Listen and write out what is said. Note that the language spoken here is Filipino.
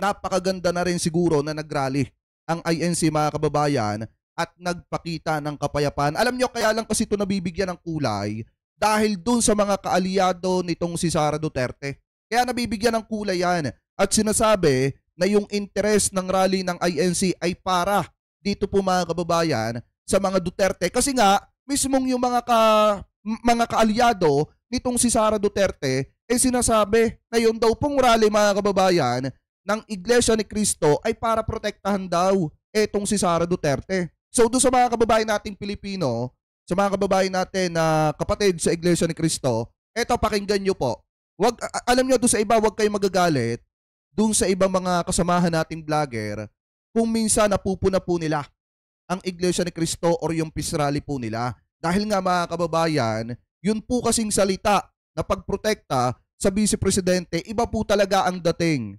napakaganda na rin siguro na nagrally ang INC mga kababayan at nagpakita ng kapayapaan. Alam nyo, kaya lang kasi ito nabibigyan ng kulay dahil dun sa mga kaalyado nitong si Sara Duterte. Kaya nabibigyan ng kulay yan at sinasabi na yung interest ng rally ng INC ay para dito po mga kababayan sa mga Duterte. Kasi nga, mismong yung mga kaalyado nitong si Sara Duterte sinasabi na yun daw pong rally mga kababayan ng Iglesia ni Cristo ay para protektahan daw etong si Sara Duterte. So doon sa mga kababayan nating Pilipino, sa mga kababayan natin na kapatid sa Iglesia ni Cristo, eto pakinggan nyo po. Alam nyo doon sa iba, wag kayong magagalit doon sa ibang mga kasamahan nating vlogger kung minsan napupuna po nila ang Iglesia ni Cristo or yung peace rally po nila. Dahil nga mga kababayan, yun po kasing salita na pagprotekta sa Vice Presidente, iba po talaga ang dating.